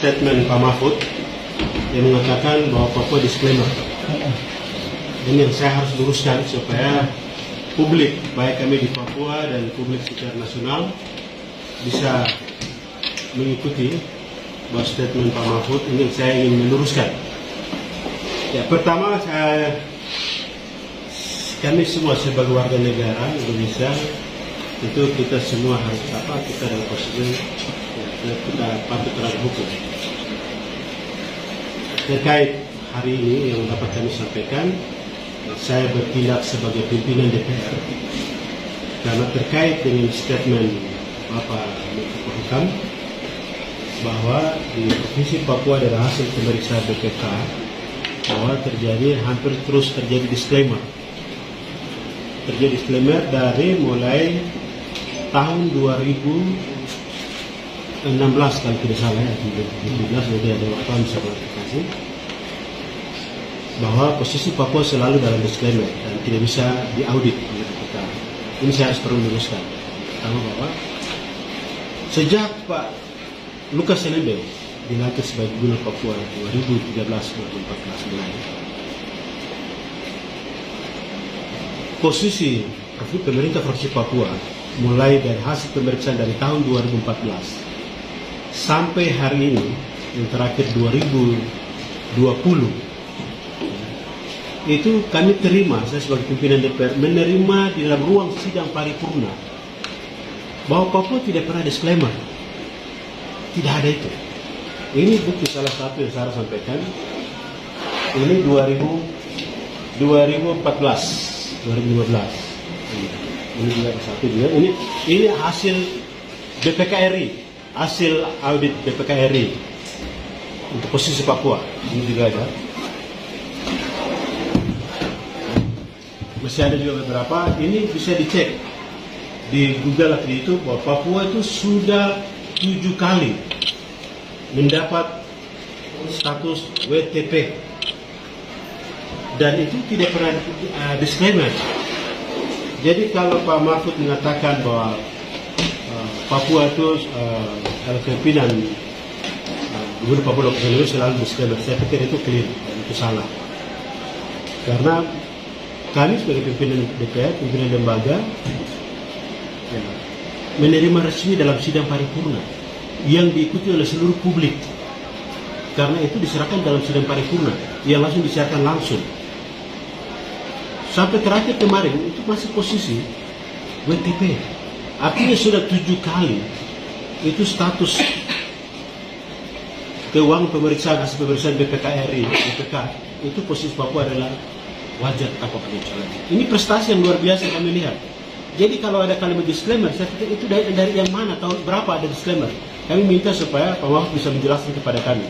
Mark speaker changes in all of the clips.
Speaker 1: statement Pak Mahfud yang mengatakan bahwa Papua disclaimer. Ini yang saya harus luruskan supaya publik, baik kami di Papua dan publik secara nasional, bisa mengikuti bahwa statement Pak Mahfud ini saya ingin meluruskan. Ya, pertama kami semua sebagai warga negara Indonesia itu kita semua harus kita dalam posisi kita patuh terhadap hukum. Terkait hari ini yang dapat kami sampaikan, saya bertindak sebagai pimpinan DPR karena terkait dengan statement Bapak Menko Polhukam bahwa di Provinsi Papua dari hasil pemeriksaan BPK bahwa hampir terus terjadi disclaimer. Terjadi disclaimer dari mulai tahun 2016 kalau tidak salah ya, 2017 jadi ada waktu bisa klarifikasi bahwa posisi Papua selalu dalam disclaimer dan tidak bisa diaudit oleh BPK. Ini saya harus perlu luruskan. Pertama bahwa sejak Pak Lukas NMB dilantik sebagai Gubernur Papua 2013-2014 mulai, posisi pemerintah Provinsi Papua mulai dari hasil pemeriksaan dari tahun 2014 sampai hari ini yang terakhir 2020 itu kami terima, saya sebagai pimpinan DPR menerima di dalam ruang sidang paripurna bahwa Papua tidak pernah disclaimer, tidak ada itu. Ini bukti salah satu yang saya sampaikan. Ini 2014, 2015. Ini juga satu juga. Ini hasil BPKRI, hasil audit BPKRI untuk posisi Papua. Ini juga ada. Masih ada juga beberapa. Ini bisa dicek di Google waktu itu bahwa Papua itu sudah 7 kali mendapat status WTP dan itu tidak pernah disclaimer. Jadi kalau Pak Mahfud mengatakan bahwa Papua itu pimpinan Gubernur Papua Lokal selalu disclaimer, saya pikir itu clear dan itu salah. Karena kami sebagai pimpinan DPR, pimpinan lembaga, ya, menerima resmi dalam sidang paripurna yang diikuti oleh seluruh publik. Karena itu diserahkan dalam sidang paripurna yang langsung disiarkan langsung. Sampai terakhir kemarin itu masih posisi WTP. Artinya sudah 7 kali itu status keuangan pemeriksaan hasil pemeriksaan BPKRI, BPK itu posisi Papua adalah wajar tanpa penyesalan. Ini prestasi yang luar biasa kami lihat. Jadi kalau ada kalimat disclaimer, saya pikir itu dari yang mana, tahun berapa ada disclaimer. Kami minta supaya Pak Mahfud bisa menjelaskan kepada kami.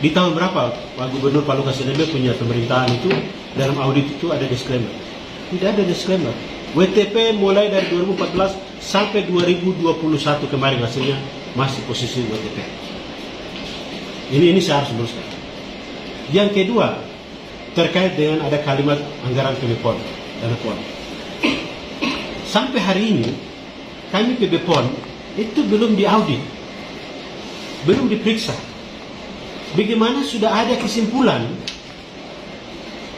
Speaker 1: Di tahun berapa Pak Gubernur Pak Lukas NMB punya pemerintahan itu, dalam audit itu ada disclaimer. Tidak ada disclaimer. WTP mulai dari 2014 sampai 2021 kemarin hasilnya masih posisi WTP. Ini saya harus luruskan. Yang kedua, terkait dengan ada kalimat anggaran PB-PON, dana PON. Sampai hari ini, kami PB-PON itu belum diaudit, belum diperiksa. Bagaimana sudah ada kesimpulan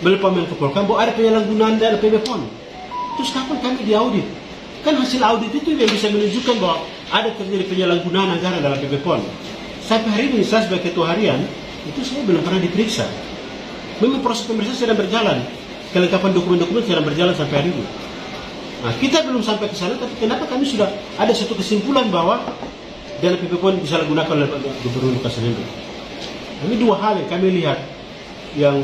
Speaker 1: oleh Pak Menko Polhukam bahwa ada penyalahgunaan dana PB-PON. Terus kapan kami diaudit? Kan hasil audit itu yang bisa menunjukkan bahwa ada terjadi penyalahgunaan anggaran dalam PB-PON. Sampai hari ini saya sebagai ketua harian itu saya belum pernah diperiksa. Memang proses pemeriksaan sedang berjalan, kelengkapan dokumen-dokumen sedang berjalan sampai hari ini. Nah, kita belum sampai ke sana, tapi kenapa kami sudah ada satu kesimpulan bahwa dana PB-PON disalahgunakan oleh Gubernur Lukas NMB? Ini dua hal yang kami lihat yang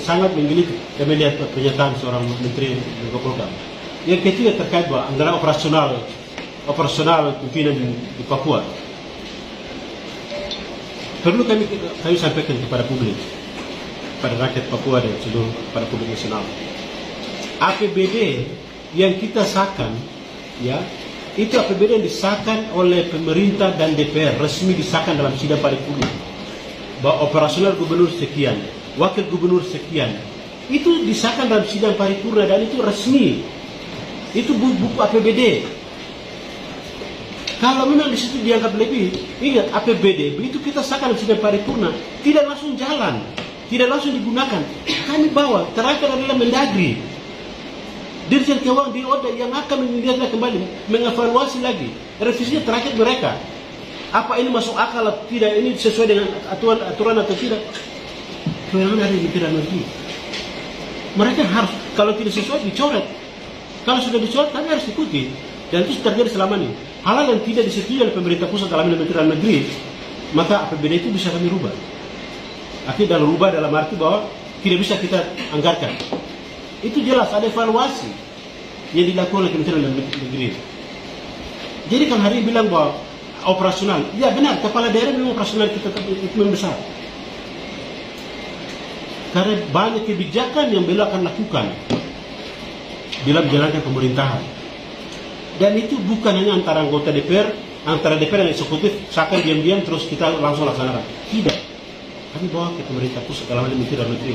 Speaker 1: sangat menggelitik. Kami lihat pernyataan seorang Menteri Menko Polhukam. Yang ketiga terkait bahwa anggaran operasional pimpinan di Papua. Perlu kami sampaikan kepada publik, pada rakyat Papua dan seluruh pada publik nasional. APBD yang kita sahkan, ya, itu APBD yang disahkan oleh pemerintah dan DPR, resmi disahkan dalam sidang paripurna. Bahwa operasional gubernur sekian, wakil gubernur sekian, itu disahkan dalam sidang paripurna dan itu resmi. Itu buku APBD. Kalau memang di situ dianggap lebih, ingat APBD itu kita sahkan sidang paripurna, tidak langsung jalan, tidak langsung digunakan. Kami bawa, terakhir adalah Mendagri, Dirjen Keuangan di Oda yang akan melihatnya kembali, mengevaluasi lagi revisinya terakhir mereka. Apa ini masuk akal atau tidak, ini sesuai dengan aturan atau tidak. Kewenangan dari Kementerian Negeri. Mereka harus, kalau tidak sesuai dicoret. Kalau sudah dicoret, kami harus ikuti. Dan itu terjadi selama ini. Hal-hal yang tidak disetujui oleh pemerintah pusat dalam Kementerian Negeri, maka APBD itu bisa kami rubah. Artinya dalam rubah dalam arti bahwa tidak bisa kita anggarkan. Itu jelas ada evaluasi yang dilakukan oleh Kementerian Negeri. Jadi kalau hari ini bilang bahwa operasional, ya benar, kepala daerah memang operasional kita itu membesar. Karena banyak kebijakan yang beliau akan lakukan bila menjalankan pemerintahan. Dan itu bukan hanya antara anggota DPR, antara DPR dan eksekutif, seakan diam-diam terus kita langsung laksanakan. Tidak. Kami bawa ke pemerintah pusat dalam hal ini Kementerian Negeri.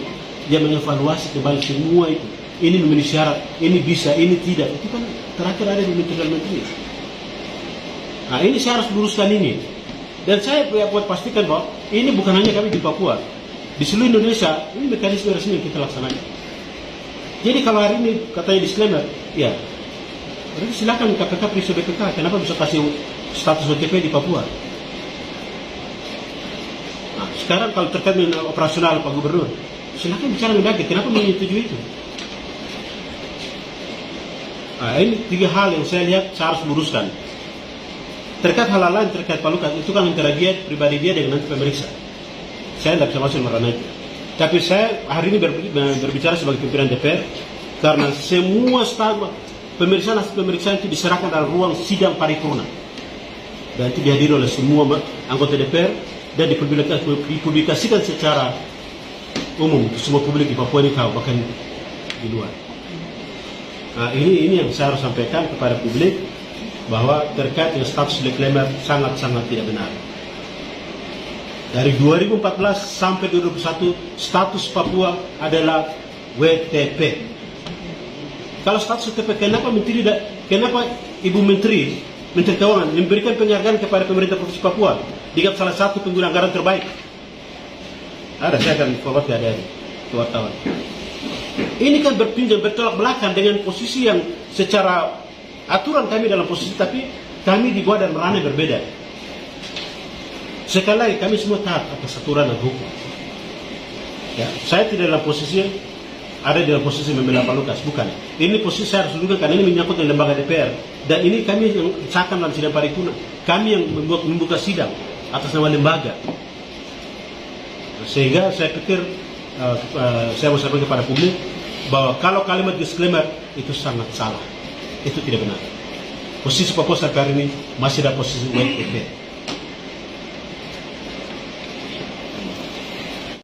Speaker 1: Dia mengevaluasi kembali semua itu. Ini memenuhi syarat, ini bisa, ini tidak. Itu kan terakhir ada di Kementerian Negeri. Nah ini saya harus luruskan ini. Dan saya buat pastikan bahwa ini bukan hanya kami di Papua. Di seluruh Indonesia, ini mekanisme resmi yang kita laksanakan. Jadi kalau hari ini katanya disclaimer, ya, berarti silakan KPK periksa BPK. Kenapa bisa kasih status OTP di Papua? Nah, sekarang kalau terkait dengan operasional Pak Gubernur, silakan bicara Mendagri. Kenapa menyetujui itu? Nah, ini tiga hal yang saya lihat saya harus luruskan. Terkait hal lain terkait Pak Lukas, itu kan antara dia pribadi dia dengan nanti pemeriksa. Saya tidak bisa masuk merana itu. Tapi saya hari ini berbicara sebagai pimpinan DPR karena semua pemeriksaan itu diserahkan dalam ruang sidang paripurna dan itu dihadiri oleh semua anggota DPR dan dipublikasikan secara umum semua publik di Papua ini tahu, bahkan di luar. Nah ini yang saya harus sampaikan kepada publik bahwa terkait dengan status disclaimer sangat-sangat tidak benar. Dari 2014 sampai 2021 status Papua adalah WTP. Kalau status WTP, kenapa Ibu Menteri Keuangan memberikan penghargaan kepada pemerintah Provinsi Papua dengan salah satu pengguna anggaran terbaik? Ada, saya akan forward ke adik-adik, ke wartawan. Ini kan bertolak belakang dengan posisi yang secara aturan kami dalam posisi, tapi kami dibuat dan ranah berbeda. Sekali lagi, kami semua taat atas aturan dan hukum. Ya, saya tidak dalam posisi dalam posisi membela Pak Lukas, bukan. Ini posisi saya harus dudukkan karena ini menyangkut dengan lembaga DPR. Dan ini kami yang sahkan dalam sidang paripurna. Kami yang membuka sidang atas nama lembaga. Sehingga saya pikir saya mau sampaikan kepada publik bahwa kalau kalimat disclaimer itu sangat salah. Itu tidak benar. Posisi Papua sampai hari ini masih dalam posisi WTP.